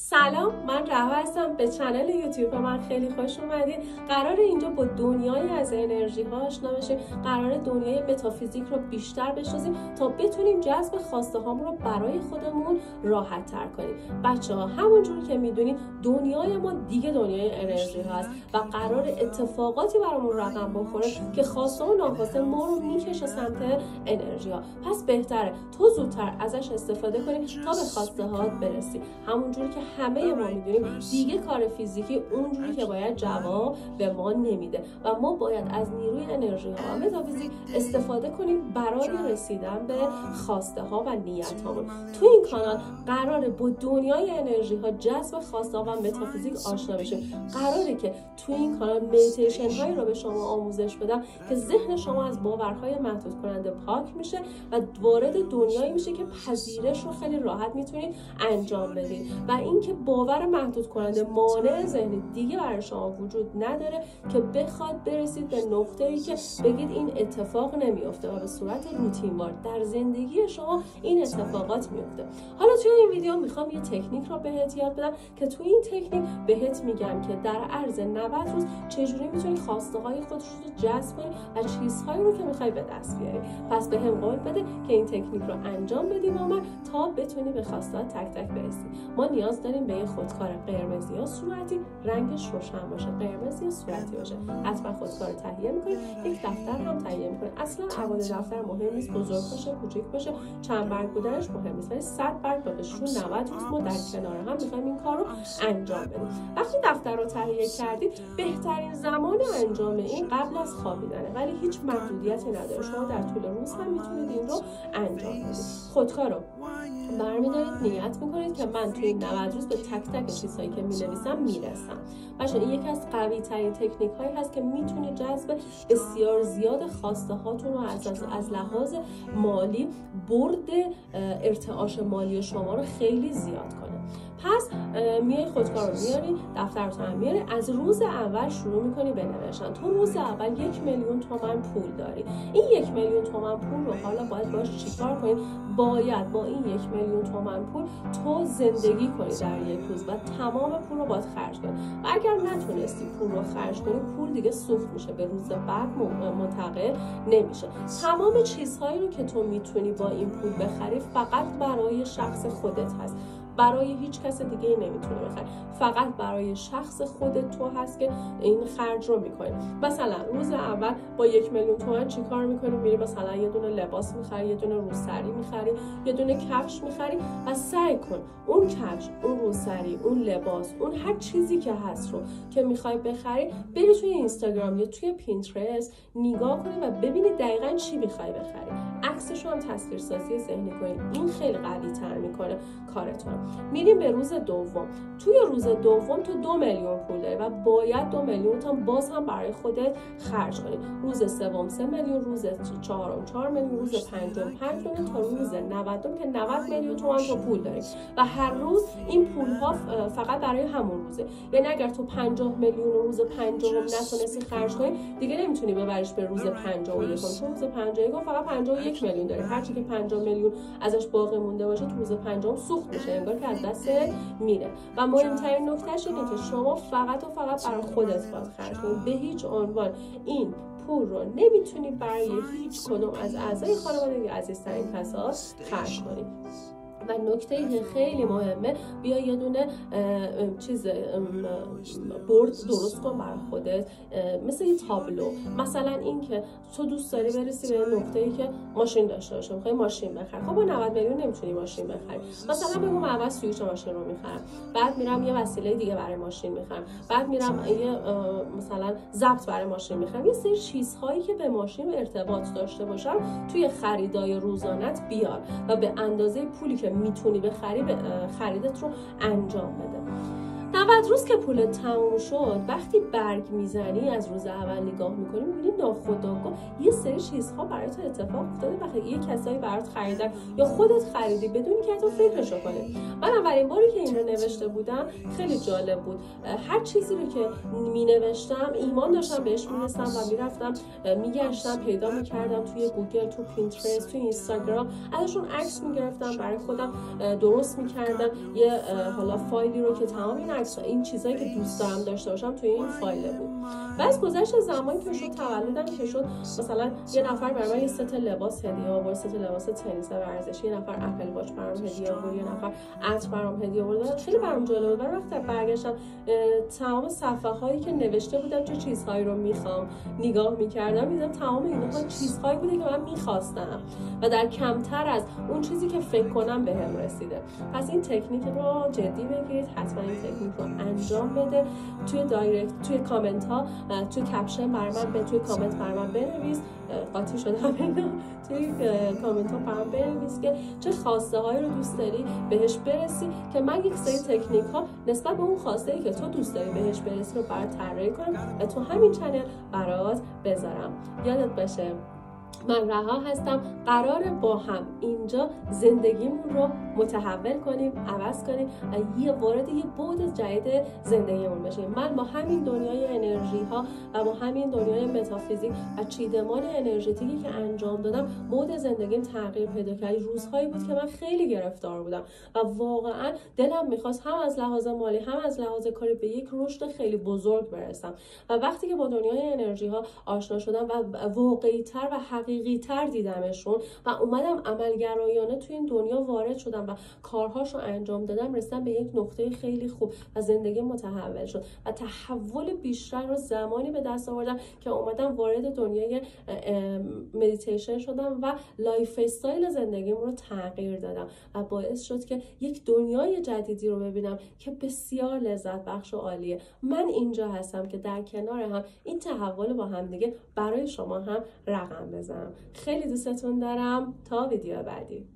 سلام، من رها هستم. به چنل یوتیوب من خیلی خوش اومدین. قراره اینجا با دنیایی از انرژی ها آشنا بشیم. قراره دنیای متافیزیک رو بیشتر بشناسیم تا بتونیم جذب خواسته هامون رو برای خودمون راحت تر کنیم. بچه‌ها، همونجور که میدونید دنیای ما دیگه دنیای انرژی ها است و قرار اتفاقاتی برامون رقم بخوره که خواسته و ناخواسته ما رو میکشه سمت انرژی ها. پس بهتره تو زودتر ازش استفاده کنی تا به خواسته هات برسی. همونجوری که همه ما میدونیم دیگه کار فیزیکی اونجوری که باید جواب به ما نمیده و ما باید از نیروی انرژی ها و متافیزیک استفاده کنیم برای رسیدن به خواسته ها و نیت هامون. تو این کانال قراره با دنیای انرژی ها، جذب خواسته ها و متافیزیک آشنا بشیم. قراره که تو این کانال مدیتیشن هایی رو به شما آموزش بدم که ذهن شما از باورهای محدود کننده پاک میشه و وارد دنیایی میشه که پذیرش رو خیلی راحت میتونید انجام بدید و اینکه باور محدود کننده مانع ذهنی دیگه برای شما وجود نداره که بخواد برسید به نقطه‌ای که بگید این اتفاق نمیافته و به صورت روتینوار در زندگی شما این اتفاقات میفته. حالا توی این ویدیو میخوام یه تکنیک رو بهت یاد بدم که توی این تکنیک بهت میگم که در عرض 90 روز چجوری میتونی خواسته های خودت رو جذب کنی و چیزهایی رو که میخوای به دست بیاری. پس بهم قول بده که این تکنیک رو انجام بدی با من تا بتونی به خواسته تک تک برسی. ما نیاز داریم به یه خودکار قرمز یا صورتی، رنگش روشن باشه، قرمز یا صورتی باشه. حتما خودکار تهیه میکنید، یک دفتر هم تهیه میکنید. اصلا ابعاد دفتر مهم نیست، بزرگ باشه کوچیک باشه، چند برگ بودنش مهم نیست، ولی 100 برگ باشه. رو 90 روز ما در کنار هم میخوایم این کار رو انجام بدیم. وقتی دفتر رو تهیه کردید، بهترین زمان انجام این قبل از خوابیدنه، ولی هیچ محدودیتی نداره. شما در طول روز هم میتونید این رو انجام بدید. خودکار رو برمی‌دارید، نیت میکنید که من توی 90 روز به تک تک چیزهایی که می‌نویسم میرسم. باشه، این یکی از قوی ترین تکنیک هایی هست که میتونه جذب بسیار زیاد خواسته هاتون رو از لحاظ مالی، برد ارتعاش مالی شما رو خیلی زیاد کنه. پس میای خودکار رو میاری، دفترتون هم میاری، از روز اول شروع میکنی به نوشتن. تو روز اول 1,000,000 تومان پول داری. این 1,000,000 تومان پول رو حالا باید باش چیکار کنی؟ باید با این 1,000,000 تومان پول تو زندگی کنی در یک روز و تمام پول رو باید خرج کنی. و اگر نتونستی پول رو خرج کنی، پول دیگه سوخت میشه، به روز بعد منتقل نمیشه. تمام چیزهایی رو که تو میتونی با این پول بخری فقط برای شخص خودت هست. برای هیچ کس دیگه نمیتونه بخری، فقط برای شخص خودت تو هست که این خرج رو میکنی. مثلا روز اول با 1,000,000 تومان چی کار میکنی؟ میری مثلا یه دونه لباس میخری، یه دونه روسری میخری، یه دونه کفش میخری و سعی کن اون کفش، اون روسری، اون لباس، اون هر چیزی که هست رو که میخوای بخری، بری توی اینستاگرام یا توی پینترست نگاه کنی و ببینی دقیقاً چی میخوای بخری. عکسش رو هم تصویرسازی ذهنی کنی. این خیلی قوی تر میکنه کارتون. میریم به روز دوم. توی روز دوم تو 2,000,000 پول داری و باید 2,000,000 تا باز هم برای خودت خرج کنی. روز سوم 3,000,000، روز چهارم 4,000,000، روز پنجم 5,000,000 تا روز 90 که 90,000,000 تومان تو پول داری و هر روز این پول ها فقط برای همون روزه. یعنی اگر تو 50,000,000 روز پنجم نتونستی خرج کنی، دیگه نمیتونی ببریش به روز 51. روز 51 فقط 51,000,000 داری. هرچی که 50,000,000 ازش باقی مونده باشه تو روز پنجم سوخت میشه، انگار که از دست میره. و مهمترین نکتهش اینه که شما فقط و فقط برای خودت باید خرج کنی. به هیچ عنوان این پول رو نمیتونی برای هیچ کدوم از اعضای خانواده یا عزیزترین کسات خرج کنی. و نکته خیلی مهمه، بیا یه دونه بورد درست کن برای خودت، مثل یه تابلو. مثلا این که تو دوست داری برسی به نقطه‌ای که ماشین داشته باشی، می‌خوای ماشین بخری. خب با 90,000,000 نمیتونی ماشین بخری. مثلا بگو من اول سوئیچ ماشین رو می‌خرم، بعد میرم یه وسیله دیگه برای ماشین می‌خرم، بعد میرم یه مثلا ضبط برای ماشین می‌خرم. یه سری چیزهایی که به ماشین ارتباط داشته باشن توی خریدای روزانت بیار و به اندازه پولی که میتونی بخری خریدت رو انجام بده. 90 روز که پولت تموم شد، وقتی برگ میزنی از روز اول نگاه میکنی میبینی ناخودآگاه یه سری چیزها برای تو اتفاق افتاده و یه کسایی برات خریدن یا خودت خریدی بدون که تو فکرشو کنی. من اولین باری که این رو نوشته بودم خیلی جالب بود. هر چیزی رو که مینوشتم ایمان داشتم بهش میرسم و میرفتم میگشتم پیدا میکردم توی گوگل، تو پینترست، تو اینستاگرام، ازشون عکس میگرفتم برای خودم درست میکردم یه حالا فایلی رو که تمام این عکس این چیزایی که دوست دارم داشته باشم توی این فایل بود. و از گذشت زمان که شد تولدم که شد، مثلا یه نفر برام یه ست لباس هدیه آورد، ست لباس تنیس ورزشی، یه نفر اپل واچ برام هدیه آورد، یه نفر عطر برام هدیه آورد. خیلی برام جالب بود. وقتی برگشتم تمام صفحه هایی که نوشته بودم چه چیزهایی رو میخوام نگاه میکردم، دیدم تمام اینها چیزهایی بوده که من میخواستم و در کمتر از اون چیزی که فکر کنم بهم رسیده. پس این تکنیک رو جدی بگیرید، حتما این تکنیک رو انجام بده. توی دایرکت، توی کامنت ها، توی کپشن برام توی کامنت برام بنویس، قاطی شدم توی کامنت ها برام بنویس که چه خواسته هایی رو دوست داری بهش برسی که من یک سری تکنیک ها نسبت به اون خواسته ای که تو دوست داری بهش برسی رو برات طراحی کنم و تو همین چنل برات بذارم. یادت باشه من رها هستم. قراره با هم اینجا زندگیمون رو متحول کنیم، عوض کنیم و یه وارد یه بعد جدید زندگیمون بشیم. من با همین دنیای انرژی ها و با همین دنیای متافیزیک و چیدمان انرژتیکی که انجام دادم بعد زندگیم تغییر پیدا کرد. روزهایی بود که من خیلی گرفتار بودم و واقعا دلم میخواست هم از لحاظ مالی هم از لحاظ کاری به یک رشد خیلی بزرگ برسم. و وقتی که با دنیای انرژی ها آشنا شدم و واقعی تر و حقیقی تر دیدمشون و اومدم عملگرایانه توی این دنیا وارد شدم و کارهاشو انجام دادم، رسیدم به یک نقطه خیلی خوب و زندگی متحول شد و تحول بیشتر رو زمانی به دست آوردم که اومدم وارد دنیای مدیتیشن شدم و لایف استایل زندگیم رو تغییر دادم و باعث شد که یک دنیای جدیدی رو ببینم که بسیار لذت بخش و عالیه. من اینجا هستم که در کنار هم این تحول با هم دیگه برای شما هم رقم بزنم. خیلی دوستتون دارم. تا ویدیو بعدی.